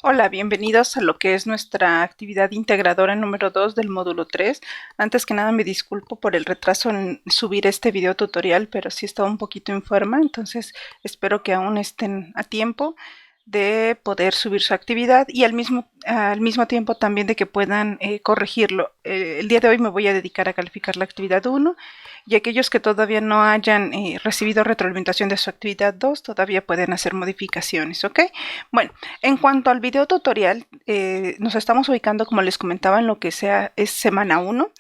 Hola, bienvenidos a lo que es nuestra actividad integradora número 2 del módulo 3. Antes que nada me disculpo por el retraso en subir este video tutorial, pero sí estaba un poquito enferma, entonces espero que aún estén a tiempo de poder subir su actividad y al mismo tiempo también de que puedan corregirlo. El día de hoy me voy a dedicar a calificar la actividad 1 y aquellos que todavía no hayan recibido retroalimentación de su actividad 2 todavía pueden hacer modificaciones, ¿ok? Bueno, en cuanto al video tutorial, nos estamos ubicando, como les comentaba, en lo que es semana 1.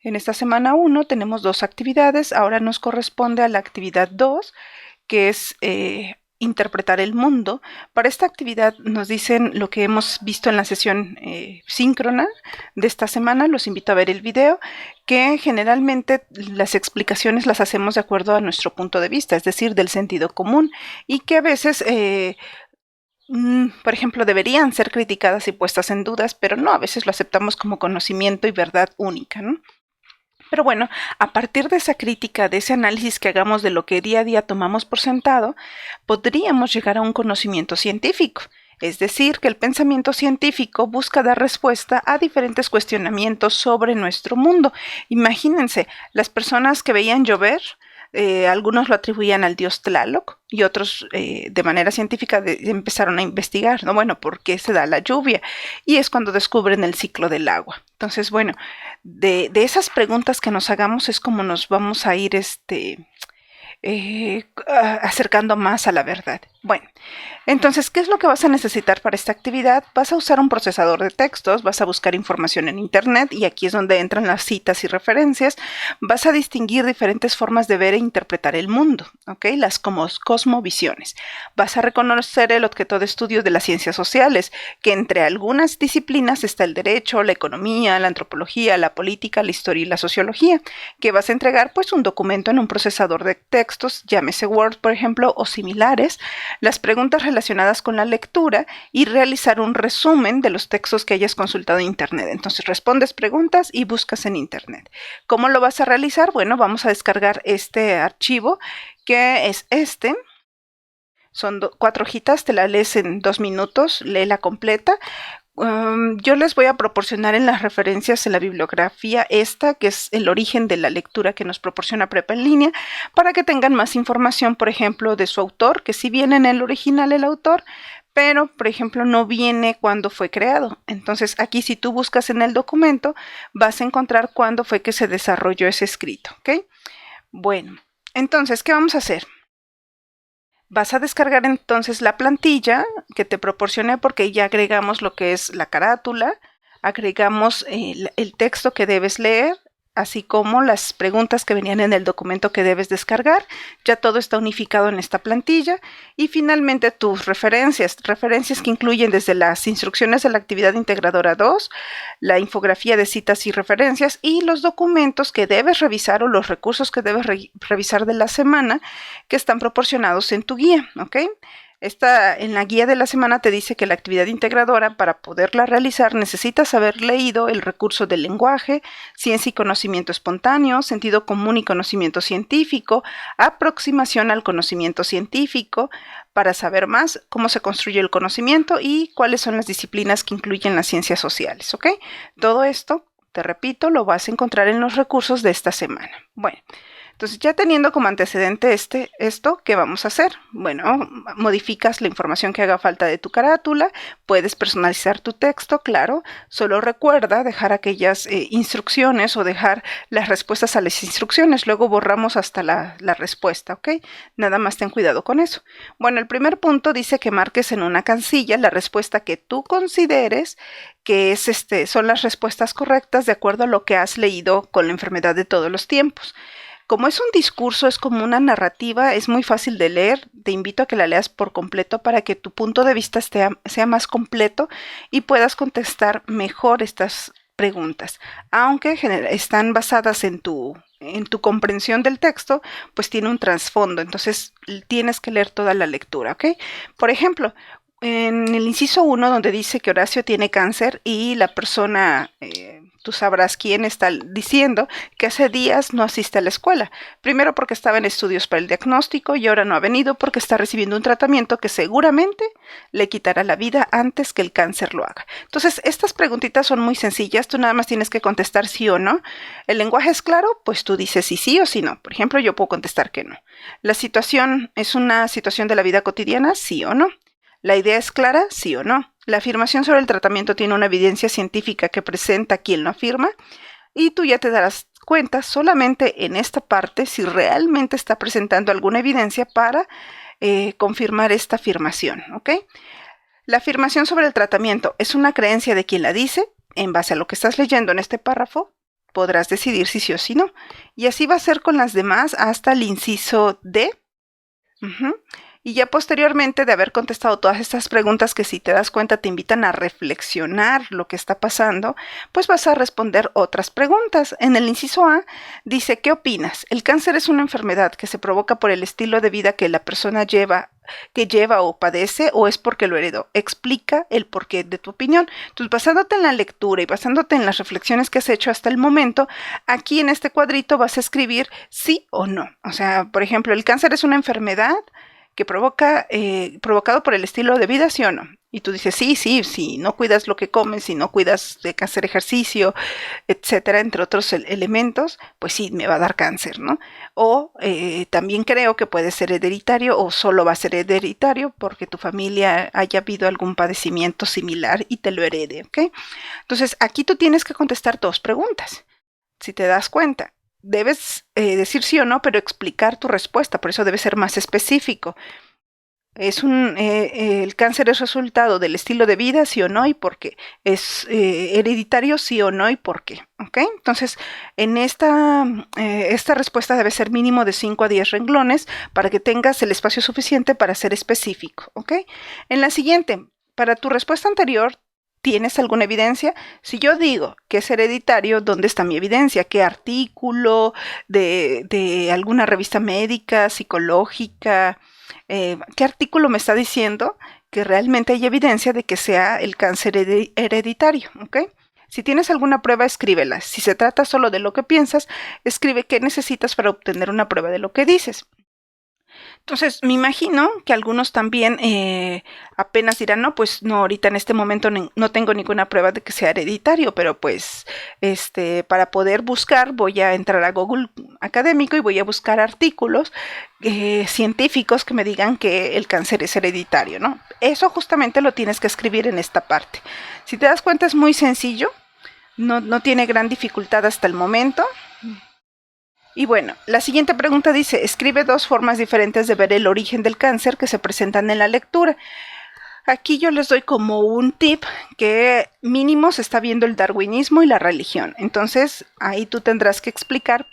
En esta semana 1 tenemos dos actividades. Ahora nos corresponde a la actividad 2, que es interpretar el mundo. Para esta actividad nos dicen lo que hemos visto en la sesión síncrona de esta semana. Los invito a ver el video, que generalmente las explicaciones las hacemos de acuerdo a nuestro punto de vista, es decir, del sentido común, y que a veces por ejemplo, deberían ser criticadas y puestas en dudas, pero no, a veces lo aceptamos como conocimiento y verdad única, ¿no? Pero bueno, a partir de esa crítica, de ese análisis que hagamos de lo que día a día tomamos por sentado, podríamos llegar a un conocimiento científico. Es decir, que el pensamiento científico busca dar respuesta a diferentes cuestionamientos sobre nuestro mundo. Imagínense, las personas que veían llover, algunos lo atribuían al dios Tlaloc y otros de manera científica empezaron a investigar, ¿no? Bueno, ¿por qué se da la lluvia? Y es cuando descubren el ciclo del agua. Entonces, bueno, de esas preguntas que nos hagamos es como nos vamos a ir acercando más a la verdad. Bueno, entonces, ¿qué es lo que vas a necesitar para esta actividad? Vas a usar un procesador de textos, vas a buscar información en internet y aquí es donde entran las citas y referencias. Vas a distinguir diferentes formas de ver e interpretar el mundo, ¿ok? Las cosmovisiones. Vas a reconocer el objeto de estudio de las ciencias sociales, que entre algunas disciplinas está el derecho, la economía, la antropología, la política, la historia y la sociología, que vas a entregar pues un documento en un procesador de textos, llámese Word, por ejemplo, o similares, las preguntas relacionadas con la lectura y realizar un resumen de los textos que hayas consultado en internet. Entonces respondes preguntas y buscas en internet. ¿Cómo lo vas a realizar? Bueno, vamos a descargar este archivo, que es este. Son 4 hojitas, te la lees en 2 minutos, léela completa. Yo les voy a proporcionar en las referencias en la bibliografía esta, que es el origen de la lectura que nos proporciona Prepa en línea, para que tengan más información, por ejemplo, de su autor, que sí viene en el original el autor, pero, por ejemplo, no viene cuándo fue creado. Entonces, aquí si tú buscas en el documento, vas a encontrar cuándo fue que se desarrolló ese escrito, ¿ok? Bueno, entonces, ¿qué vamos a hacer? Vas a descargar entonces la plantilla que te proporcioné, porque ya agregamos lo que es la carátula, agregamos el texto que debes leer, así como las preguntas que venían en el documento que debes descargar. Ya todo está unificado en esta plantilla. Y finalmente tus referencias que incluyen desde las instrucciones de la actividad integradora 2, la infografía de citas y referencias y los documentos que debes revisar o los recursos que debes revisar de la semana, que están proporcionados en tu guía, ¿ok? En la guía de la semana te dice que la actividad integradora, para poderla realizar, necesitas haber leído el recurso del lenguaje, ciencia y conocimiento espontáneo, sentido común y conocimiento científico, aproximación al conocimiento científico, para saber más cómo se construye el conocimiento y cuáles son las disciplinas que incluyen las ciencias sociales, ¿ok? Todo esto, te repito, lo vas a encontrar en los recursos de esta semana. Bueno. Entonces, ya teniendo como antecedente esto, ¿qué vamos a hacer? Bueno, modificas la información que haga falta de tu carátula, puedes personalizar tu texto, claro, solo recuerda dejar aquellas instrucciones o dejar las respuestas a las instrucciones, luego borramos hasta la respuesta, ¿ok? Nada más ten cuidado con eso. Bueno, el primer punto dice que marques en una casilla la respuesta que tú consideres que son las respuestas correctas de acuerdo a lo que has leído con la enfermedad de todos los tiempos. Como es un discurso, es como una narrativa, es muy fácil de leer. Te invito a que la leas por completo para que tu punto de vista sea más completo y puedas contestar mejor estas preguntas. Aunque están basadas en tu comprensión del texto, pues tiene un trasfondo. Entonces tienes que leer toda la lectura, ¿ok? Por ejemplo, en el inciso 1, donde dice que Horacio tiene cáncer y la persona Tú sabrás quién está diciendo que hace días no asiste a la escuela. Primero porque estaba en estudios para el diagnóstico y ahora no ha venido porque está recibiendo un tratamiento que seguramente le quitará la vida antes que el cáncer lo haga. Entonces, estas preguntitas son muy sencillas. Tú nada más tienes que contestar sí o no. El lenguaje es claro, pues tú dices si sí o si no. Por ejemplo, yo puedo contestar que no. La situación es una situación de la vida cotidiana, sí o no. La idea es clara, sí o no. La afirmación sobre el tratamiento tiene una evidencia científica que presenta quien lo afirma y tú ya te darás cuenta solamente en esta parte si realmente está presentando alguna evidencia para confirmar esta afirmación, ¿ok? La afirmación sobre el tratamiento es una creencia de quien la dice. En base a lo que estás leyendo en este párrafo, podrás decidir si sí o si no. Y así va a ser con las demás hasta el inciso D. Y ya posteriormente de haber contestado todas estas preguntas que si te das cuenta te invitan a reflexionar lo que está pasando, pues vas a responder otras preguntas. En el inciso A dice, ¿qué opinas? ¿El cáncer es una enfermedad que se provoca por el estilo de vida que la persona lleva o padece o es porque lo heredó? Explica el porqué de tu opinión. Entonces, basándote en la lectura y basándote en las reflexiones que has hecho hasta el momento, aquí en este cuadrito vas a escribir sí o no. O sea, por ejemplo, ¿el cáncer es una enfermedad que provocado por el estilo de vida, sí o no? Y tú dices, sí, si no cuidas lo que comes, si no cuidas de hacer ejercicio, etcétera, entre otros elementos, pues sí, me va a dar cáncer, ¿no? O también creo que puede ser hereditario o solo va a ser hereditario porque tu familia haya habido algún padecimiento similar y te lo herede, ¿ok? Entonces, aquí tú tienes que contestar dos preguntas. Si te das cuenta, debes decir sí o no, pero explicar tu respuesta, por eso debe ser más específico. El cáncer es resultado del estilo de vida, sí o no, y por qué. Es hereditario, sí o no, y por qué. ¿Ok? Entonces, en esta respuesta debe ser mínimo de 5 a 10 renglones para que tengas el espacio suficiente para ser específico. ¿Ok? En la siguiente, para tu respuesta anterior, ¿tienes alguna evidencia? Si yo digo que es hereditario, ¿dónde está mi evidencia? ¿Qué artículo de alguna revista médica, psicológica? ¿Qué artículo me está diciendo que realmente hay evidencia de que sea el cáncer hereditario? ¿Ok? Si tienes alguna prueba, escríbela. Si se trata solo de lo que piensas, escribe qué necesitas para obtener una prueba de lo que dices. Entonces, me imagino que algunos también apenas dirán, no, pues no, ahorita en este momento no tengo ninguna prueba de que sea hereditario, pero pues para poder buscar voy a entrar a Google Académico y voy a buscar artículos científicos que me digan que el cáncer es hereditario, ¿no? Eso justamente lo tienes que escribir en esta parte. Si te das cuenta es muy sencillo, no tiene gran dificultad hasta el momento. Y bueno, la siguiente pregunta dice, escribe 2 formas diferentes de ver el origen del cáncer que se presentan en la lectura. Aquí yo les doy como un tip que mínimo se está viendo el darwinismo y la religión. Entonces, ahí tú tendrás que explicar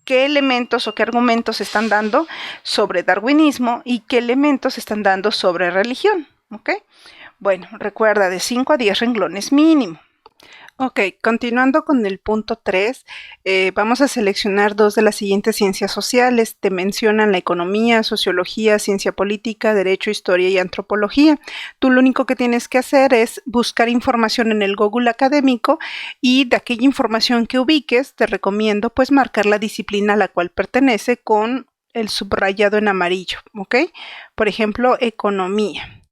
qué elementos o qué argumentos se están dando sobre darwinismo y qué elementos se están dando sobre religión. ¿Ok? Bueno, recuerda, de 5 a 10 renglones mínimo. Ok, continuando con el punto 3, vamos a seleccionar 2 de las siguientes ciencias sociales. Te mencionan la economía, sociología, ciencia política, derecho, historia y antropología. Tú lo único que tienes que hacer es buscar información en el Google Académico y de aquella información que ubiques, te recomiendo pues marcar la disciplina a la cual pertenece con el subrayado en amarillo, ¿ok? Por ejemplo, economía.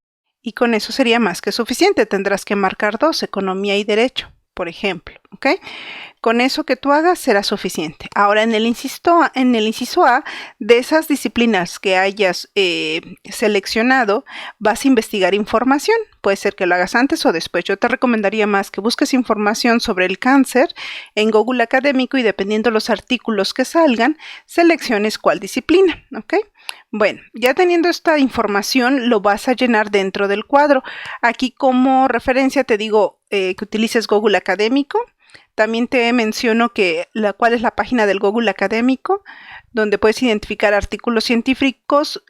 Y con eso sería más que suficiente. Tendrás que marcar 2, economía y derecho, por ejemplo, ¿ok? Con eso que tú hagas será suficiente. Ahora, en el inciso A, de esas disciplinas que hayas seleccionado, vas a investigar información. Puede ser que lo hagas antes o después. Yo te recomendaría más que busques información sobre el cáncer en Google Académico y dependiendo los artículos que salgan, selecciones cuál disciplina, ¿ok? Bueno, ya teniendo esta información, lo vas a llenar dentro del cuadro. Aquí como referencia te digo que utilices Google Académico. También te menciono cuál es la página del Google Académico, donde puedes identificar artículos científicos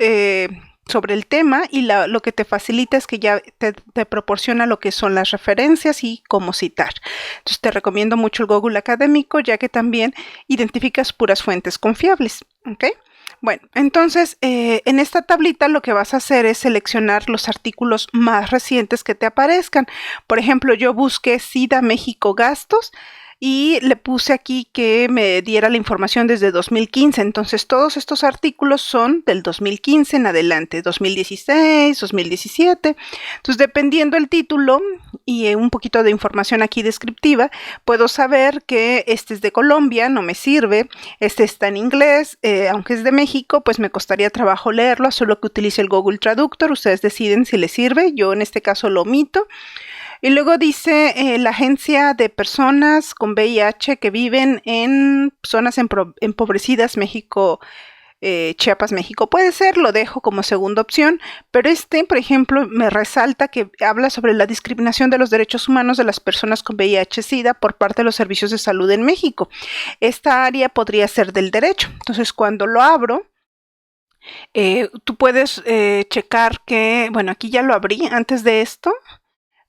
sobre el tema y lo que te facilita es que ya te proporciona lo que son las referencias y cómo citar. Entonces te recomiendo mucho el Google Académico, ya que también identificas puras fuentes confiables, ¿ok? Bueno, entonces en esta tablita lo que vas a hacer es seleccionar los artículos más recientes que te aparezcan. Por ejemplo, yo busqué SIDA México gastos y le puse aquí que me diera la información desde 2015. Entonces todos estos artículos son del 2015 en adelante, 2016, 2017. Entonces dependiendo el título y un poquito de información aquí descriptiva, puedo saber que este es de Colombia, no me sirve, este está en inglés, aunque es de México, pues me costaría trabajo leerlo, solo que utilice el Google Traductor. Ustedes deciden si les sirve, yo en este caso lo omito. Y luego dice la agencia de personas con VIH que viven en zonas empobrecidas, México, Chiapas, México. Puede ser, lo dejo como segunda opción, pero por ejemplo, me resalta que habla sobre la discriminación de los derechos humanos de las personas con VIH-Sida por parte de los servicios de salud en México. Esta área podría ser del derecho. Entonces, cuando lo abro, tú puedes checar que, bueno, aquí ya lo abrí antes de esto.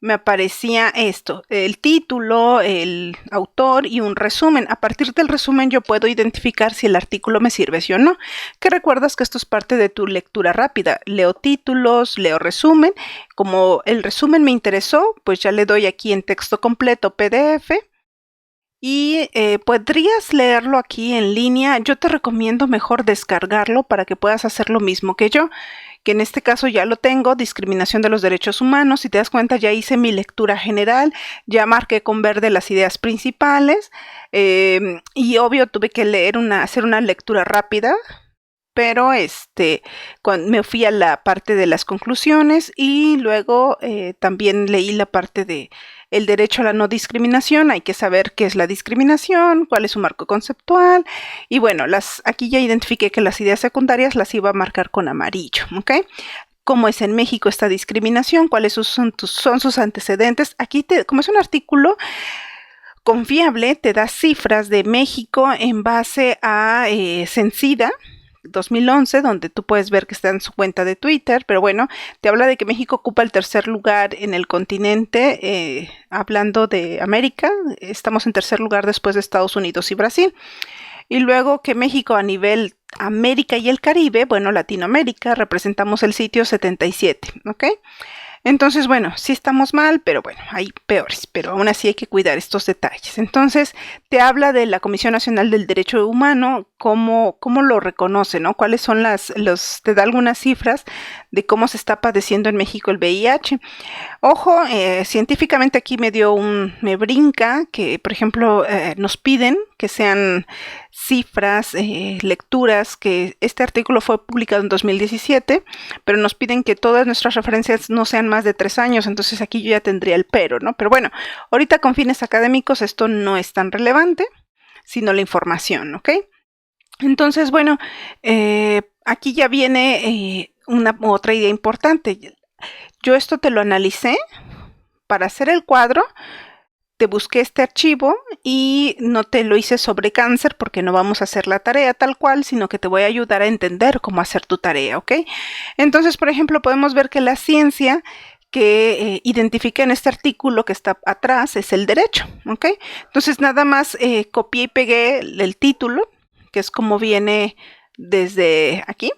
Me aparecía esto, el título, el autor y un resumen. A partir del resumen yo puedo identificar si el artículo me sirve sí o no. Que recuerdas que esto es parte de tu lectura rápida. Leo títulos, leo resumen. Como el resumen me interesó, pues ya le doy aquí en texto completo PDF. Y podrías leerlo aquí en línea. Yo te recomiendo mejor descargarlo para que puedas hacer lo mismo que yo, que en este caso ya lo tengo, discriminación de los derechos humanos. Si te das cuenta, ya hice mi lectura general, ya marqué con verde las ideas principales y obvio tuve que hacer una lectura rápida, pero cuando me fui a la parte de las conclusiones y luego también leí la parte de el derecho a la no discriminación. Hay que saber qué es la discriminación, cuál es su marco conceptual y bueno, aquí ya identifiqué que las ideas secundarias las iba a marcar con amarillo, ¿ok? ¿Cómo es en México esta discriminación? ¿Cuáles son sus antecedentes? Aquí, como es un artículo confiable, te da cifras de México en base a Censida 2011, donde tú puedes ver que está en su cuenta de Twitter, pero bueno, te habla de que México ocupa el tercer lugar en el continente, hablando de América, estamos en tercer lugar después de Estados Unidos y Brasil, y luego que México a nivel América y el Caribe, bueno, Latinoamérica, representamos el sitio 77, ¿ok? Entonces, bueno, sí estamos mal, pero bueno, hay peores, pero aún así hay que cuidar estos detalles. Entonces, te habla de la Comisión Nacional del Derecho Humano, cómo lo reconoce, ¿no? Cuáles son te da algunas cifras de cómo se está padeciendo en México el VIH. Ojo, científicamente aquí me brinca que, por ejemplo, nos piden que sean cifras, lecturas, que este artículo fue publicado en 2017, pero nos piden que todas nuestras referencias no sean más de 3 años, entonces aquí yo ya tendría el pero, ¿no? Pero bueno, ahorita con fines académicos esto no es tan relevante, sino la información, ¿ok? Entonces, bueno, aquí ya viene otra idea importante. Yo esto te lo analicé para hacer el cuadro. Te busqué este archivo y no te lo hice sobre cáncer porque no vamos a hacer la tarea tal cual, sino que te voy a ayudar a entender cómo hacer tu tarea, ¿ok? Entonces, por ejemplo, podemos ver que la ciencia que identifica en este artículo que está atrás es el derecho, ¿ok? Entonces, nada más copié y pegué el título, que es como viene desde aquí.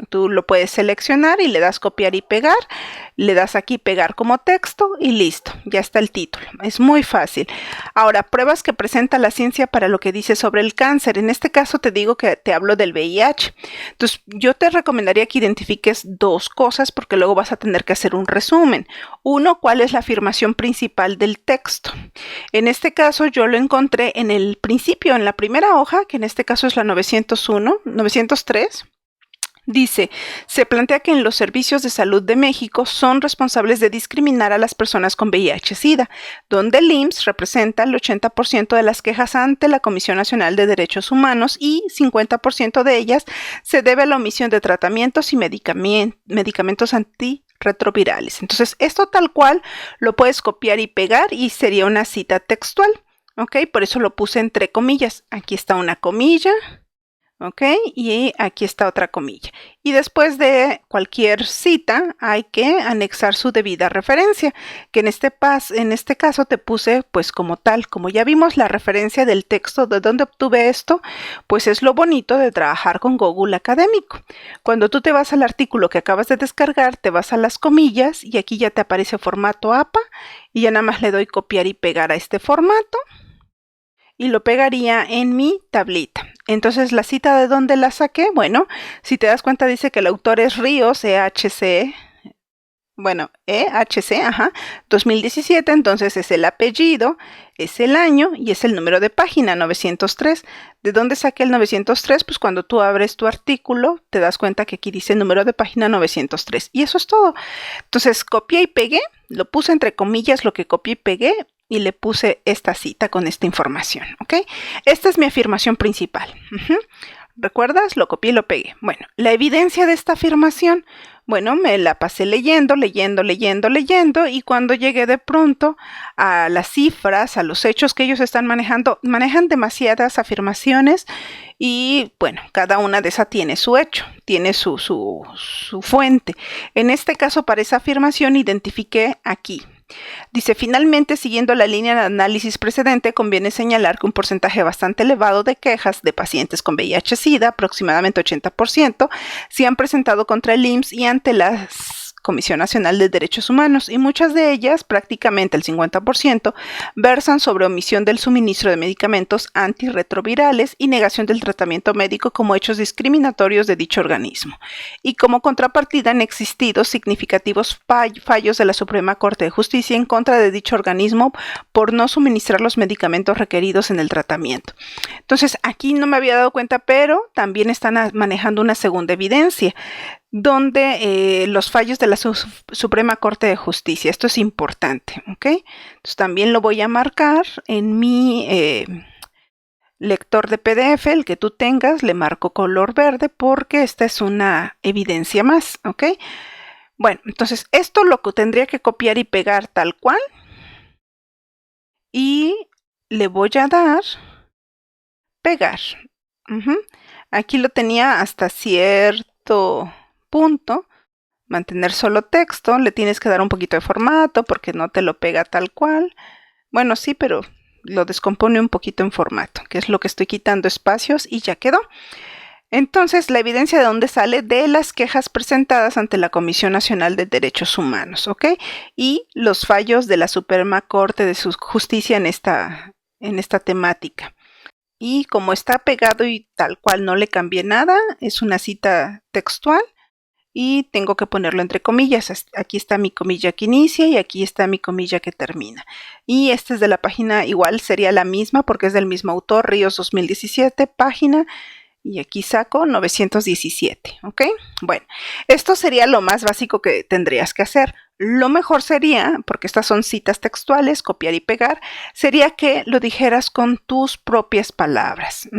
Tú lo puedes seleccionar y le das copiar y pegar, le das aquí pegar como texto y listo, ya está el título, es muy fácil. Ahora, pruebas que presenta la ciencia para lo que dice sobre el cáncer. En este caso te digo que te hablo del VIH. Entonces, yo te recomendaría que identifiques 2 cosas porque luego vas a tener que hacer un resumen. Uno, ¿cuál es la afirmación principal del texto? En este caso yo lo encontré en el principio, en la primera hoja, que en este caso es la 903. Dice, se plantea que en los servicios de salud de México son responsables de discriminar a las personas con VIH-Sida, donde el IMSS representa el 80% de las quejas ante la Comisión Nacional de Derechos Humanos y 50% de ellas se debe a la omisión de tratamientos y medicamentos antirretrovirales. Entonces, esto tal cual lo puedes copiar y pegar y sería una cita textual, ¿ok? Por eso lo puse entre comillas. Aquí está una comilla, ¿ok? Y aquí está otra comilla. Y después de cualquier cita hay que anexar su debida referencia, que en este caso te puse pues como tal. Como ya vimos la referencia del texto de dónde obtuve esto, pues es lo bonito de trabajar con Google Académico. Cuando tú te vas al artículo que acabas de descargar, te vas a las comillas y aquí ya te aparece formato APA y ya nada más le doy copiar y pegar a este formato y lo pegaría en mi tablita. Entonces, ¿la cita de dónde la saqué? Bueno, si te das cuenta dice que el autor es Ríos, EHC, bueno, EHC, 2017, entonces es el apellido, es el año y es el número de página, 903. ¿De dónde saqué el 903? Pues cuando tú abres tu artículo, te das cuenta que aquí dice número de página 903. Y eso es todo. Entonces, copié y pegué, lo puse entre comillas lo que copié y pegué, y le puse esta cita con esta información, ¿ok? Esta es mi afirmación principal. ¿Recuerdas? Lo copié y lo pegué. Bueno, la evidencia de esta afirmación, bueno, me la pasé leyendo, y cuando llegué de pronto a las cifras, a los hechos que ellos están manejando, manejan demasiadas afirmaciones y, bueno, cada una de esas tiene su hecho, tiene su fuente. En este caso, para esa afirmación, identifiqué aquí. Dice, finalmente, siguiendo la línea de análisis precedente, conviene señalar que un porcentaje bastante elevado de quejas de pacientes con VIH-Sida, aproximadamente 80%, se han presentado contra el IMSS y ante la Comisión Nacional de Derechos Humanos, y muchas de ellas, prácticamente el 50%, versan sobre omisión del suministro de medicamentos antirretrovirales y negación del tratamiento médico como hechos discriminatorios de dicho organismo. Y como contrapartida han existido significativos fallos de la Suprema Corte de Justicia en contra de dicho organismo por no suministrar los medicamentos requeridos en el tratamiento. Entonces, aquí no me había dado cuenta, pero también están manejando una segunda evidencia, donde los fallos de la Suprema Corte de Justicia. Esto es importante, ¿ok? Entonces también lo voy a marcar en mi lector de PDF, el que tú tengas, le marco color verde porque esta es una evidencia más, ¿ok? Bueno, entonces esto lo tendría que copiar y pegar tal cual y le voy a dar pegar. Aquí lo tenía hasta cierto punto, mantener solo texto, le tienes que dar un poquito de formato porque no te lo pega tal cual. Bueno, sí, pero lo descompone un poquito en formato, que es lo que estoy quitando espacios y ya quedó. Entonces, la evidencia de dónde sale de las quejas presentadas ante la Comisión Nacional de Derechos Humanos, ¿ok? Y los fallos de la Suprema Corte de Justicia en esta temática. Y como está pegado y tal cual no le cambié nada, es una cita textual. Y tengo que ponerlo entre comillas. Aquí está mi comilla que inicia y aquí está mi comilla que termina. Y esta es de la página, igual sería la misma porque es del mismo autor, Ríos 2017, página, y aquí saco 917, ¿ok? Bueno, esto sería lo más básico que tendrías que hacer. Lo mejor sería, porque estas son citas textuales, copiar y pegar, sería que lo dijeras con tus propias palabras.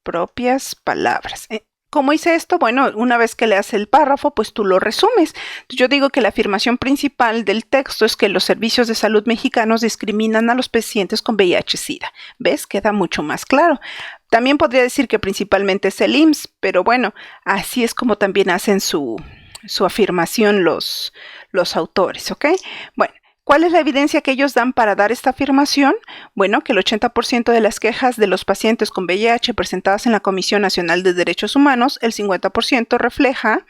Propias palabras. ¿Cómo hice esto? Bueno, una vez que leas el párrafo, pues tú lo resumes. Yo digo que la afirmación principal del texto es que los servicios de salud mexicanos discriminan a los pacientes con VIH-Sida. ¿Ves? Queda mucho más claro. También podría decir que principalmente es el IMSS, pero bueno, así es como también hacen su afirmación los autores, ¿ok? Bueno. ¿Cuál es la evidencia que ellos dan para dar esta afirmación? Bueno, que el 80% de las quejas de los pacientes con VIH presentadas en la Comisión Nacional de Derechos Humanos, el 50% refleja,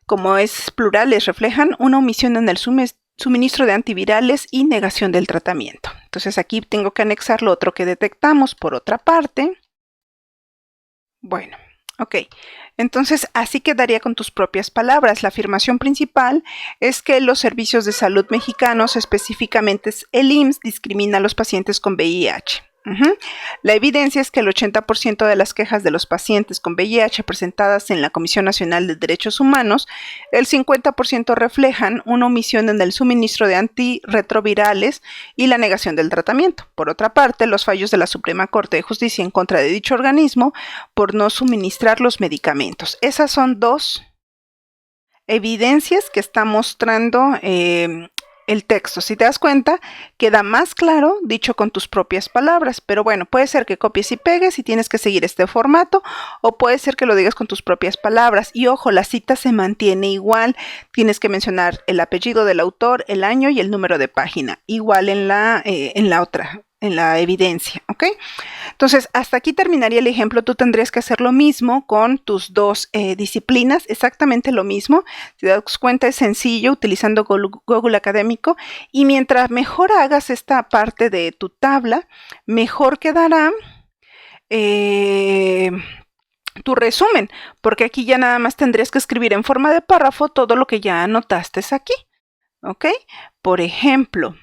como es plurales, reflejan una omisión en el suministro de antivirales y negación del tratamiento. Entonces aquí tengo que anexar lo otro que detectamos por otra parte. Bueno. Ok, entonces así quedaría con tus propias palabras. La afirmación principal es que los servicios de salud mexicanos, específicamente el IMSS, discrimina a los pacientes con VIH. La evidencia es que el 80% de las quejas de los pacientes con VIH presentadas en la Comisión Nacional de Derechos Humanos, el 50% reflejan una omisión en el suministro de antirretrovirales y la negación del tratamiento. Por otra parte, los fallos de la Suprema Corte de Justicia en contra de dicho organismo por no suministrar los medicamentos. Esas son dos evidencias que está mostrando el texto. Si te das cuenta, queda más claro dicho con tus propias palabras, pero bueno, puede ser que copies y pegues y tienes que seguir este formato, o puede ser que lo digas con tus propias palabras. Y ojo, la cita se mantiene igual, tienes que mencionar el apellido del autor, el año y el número de página, igual en la otra, en la evidencia, ¿ok? Entonces, hasta aquí terminaría el ejemplo. Tú tendrías que hacer lo mismo con tus dos disciplinas, exactamente lo mismo. Si te das cuenta, es sencillo utilizando Google Académico, y mientras mejor hagas esta parte de tu tabla, mejor quedará tu resumen, porque aquí ya nada más tendrías que escribir en forma de párrafo todo lo que ya anotaste aquí, ¿ok? Por ejemplo,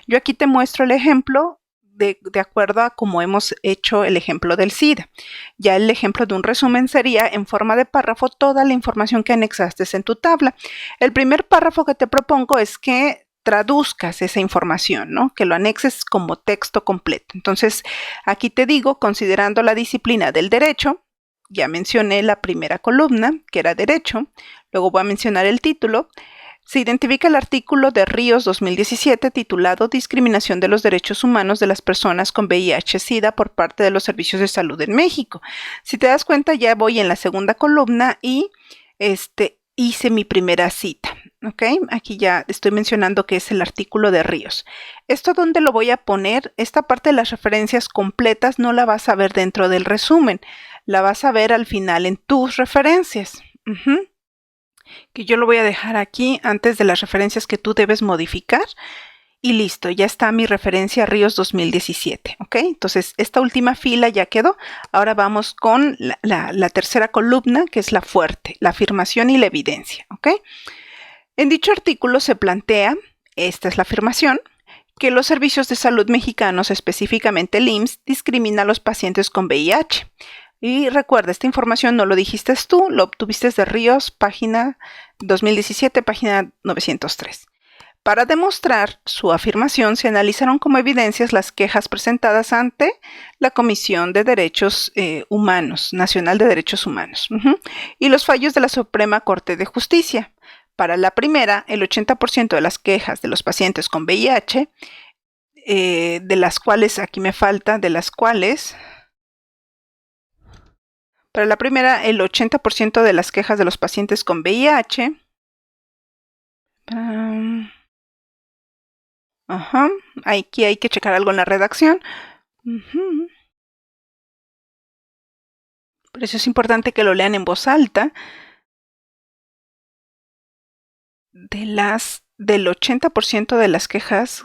yo aquí te muestro el ejemplo de acuerdo a cómo hemos hecho el ejemplo del SIDA. Ya el ejemplo de un resumen sería en forma de párrafo toda la información que anexaste en tu tabla. El primer párrafo que te propongo es que traduzcas esa información, ¿no? Que lo anexes como texto completo. Entonces, aquí te digo, considerando la disciplina del derecho, ya mencioné la primera columna, que era derecho, luego voy a mencionar el título. Se identifica el artículo de Ríos 2017 titulado Discriminación de los Derechos Humanos de las Personas con VIH-Sida por parte de los Servicios de Salud en México. Si te das cuenta, ya voy en la segunda columna y hice mi primera cita. ¿Ok? Aquí ya estoy mencionando que es el artículo de Ríos. ¿Esto dónde lo voy a poner? Esta parte de las referencias completas no la vas a ver dentro del resumen. La vas a ver al final en tus referencias. Que yo lo voy a dejar aquí antes de las referencias que tú debes modificar, y listo, ya está mi referencia Ríos 2017, ¿ok? Entonces, esta última fila ya quedó. Ahora vamos con la tercera columna, que es la fuerte, la afirmación y la evidencia, ¿ok? En dicho artículo se plantea, esta es la afirmación, que los servicios de salud mexicanos, específicamente el IMSS, discrimina a los pacientes con VIH. Y recuerda, esta información no lo dijiste tú, lo obtuviste de Ríos, página 2017, página 903. Para demostrar su afirmación, se analizaron como evidencias las quejas presentadas ante la Comisión de Derechos Humanos, Nacional de Derechos Humanos, y los fallos de la Suprema Corte de Justicia. Para la primera, el 80% de las quejas de los pacientes con VIH, de las cuales, aquí me falta, de las cuales... Para la primera, el 80% de las quejas de los pacientes con VIH. Aquí hay que checar algo en la redacción. Por eso es importante que lo lean en voz alta. Del 80% de las quejas,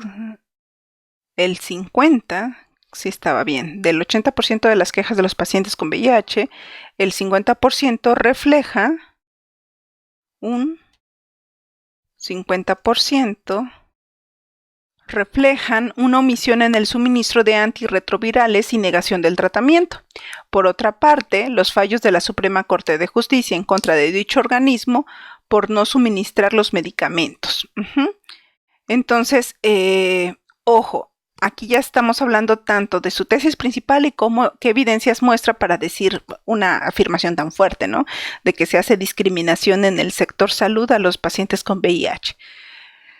el 50%, sí estaba bien, del 80% de las quejas de los pacientes con VIH, el 50% refleja un 50% reflejan una omisión en el suministro de antirretrovirales y negación del tratamiento. Por otra parte, los fallos de la Suprema Corte de Justicia en contra de dicho organismo por no suministrar los medicamentos. Entonces, ojo, aquí ya estamos hablando tanto de su tesis principal y qué evidencias muestra para decir una afirmación tan fuerte, ¿no? De que se hace discriminación en el sector salud a los pacientes con VIH.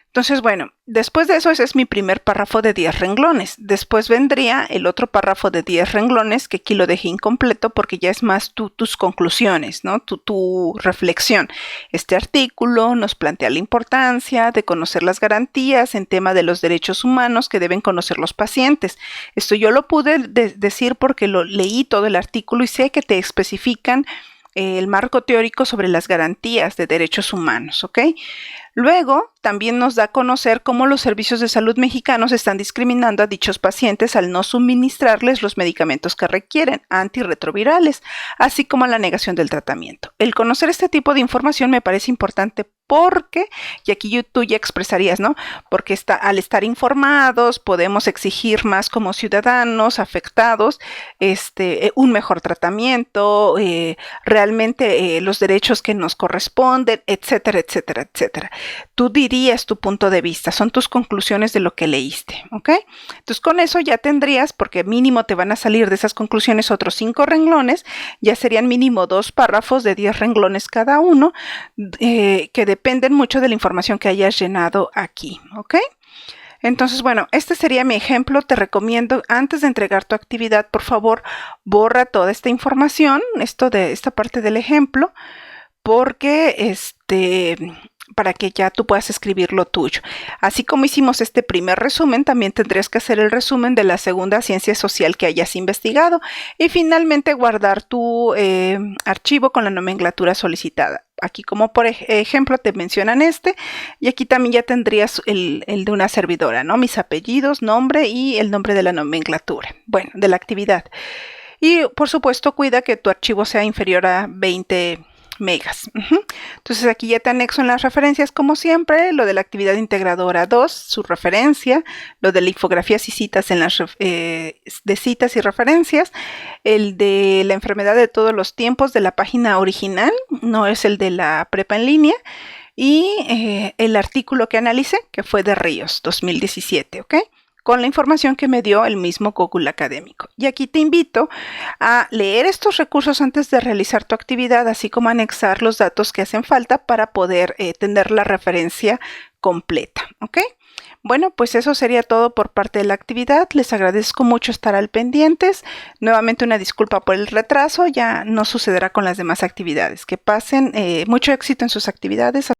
Entonces, bueno, después de eso, ese es mi primer párrafo de 10 renglones. Después vendría el otro párrafo de 10 renglones, que aquí lo dejé incompleto porque ya es más tus conclusiones, ¿no? Tu reflexión. Este artículo nos plantea la importancia de conocer las garantías en tema de los derechos humanos que deben conocer los pacientes. Esto yo lo pude decir porque lo leí todo el artículo y sé que te especifican el marco teórico sobre las garantías de derechos humanos, ¿ok? Luego, también nos da a conocer cómo los servicios de salud mexicanos están discriminando a dichos pacientes al no suministrarles los medicamentos que requieren, antirretrovirales, así como la negación del tratamiento. El conocer este tipo de información me parece importante porque, y aquí tú ya expresarías, ¿no? Porque al estar informados podemos exigir más como ciudadanos afectados un mejor tratamiento, realmente los derechos que nos corresponden, etcétera, etcétera, etcétera. Tú dirías ti es tu punto de vista, son tus conclusiones de lo que leíste, ¿ok? Entonces con eso ya tendrías, porque mínimo te van a salir de esas conclusiones otros 5 renglones, ya serían mínimo 2 párrafos de 10 renglones cada uno, que dependen mucho de la información que hayas llenado aquí, ¿ok? Entonces, bueno, este sería mi ejemplo. Te recomiendo, antes de entregar tu actividad, por favor, borra toda esta información, esta parte del ejemplo, porque para que ya tú puedas escribir lo tuyo. Así como hicimos este primer resumen, también tendrías que hacer el resumen de la segunda ciencia social que hayas investigado y finalmente guardar tu archivo con la nomenclatura solicitada. Aquí como por ejemplo te mencionan y aquí también ya tendrías el de una servidora, ¿no? Mis apellidos, nombre y el nombre de la nomenclatura, bueno, de la actividad. Y por supuesto cuida que tu archivo sea inferior a 20 megas. Entonces aquí ya te anexo en las referencias como siempre, lo de la actividad integradora 2, su referencia, lo de la infografías y citas en las de citas y referencias, el de la enfermedad de todos los tiempos de la página original, no es el de la prepa en línea, y el artículo que analicé, que fue de Ríos 2017, ¿ok? Con la información que me dio el mismo Google Académico. Y aquí te invito a leer estos recursos antes de realizar tu actividad, así como anexar los datos que hacen falta para poder tener la referencia completa, ¿ok? Bueno, pues eso sería todo por parte de la actividad. Les agradezco mucho estar al pendientes. Nuevamente una disculpa por el retraso, ya no sucederá con las demás actividades. Que pasen mucho éxito en sus actividades.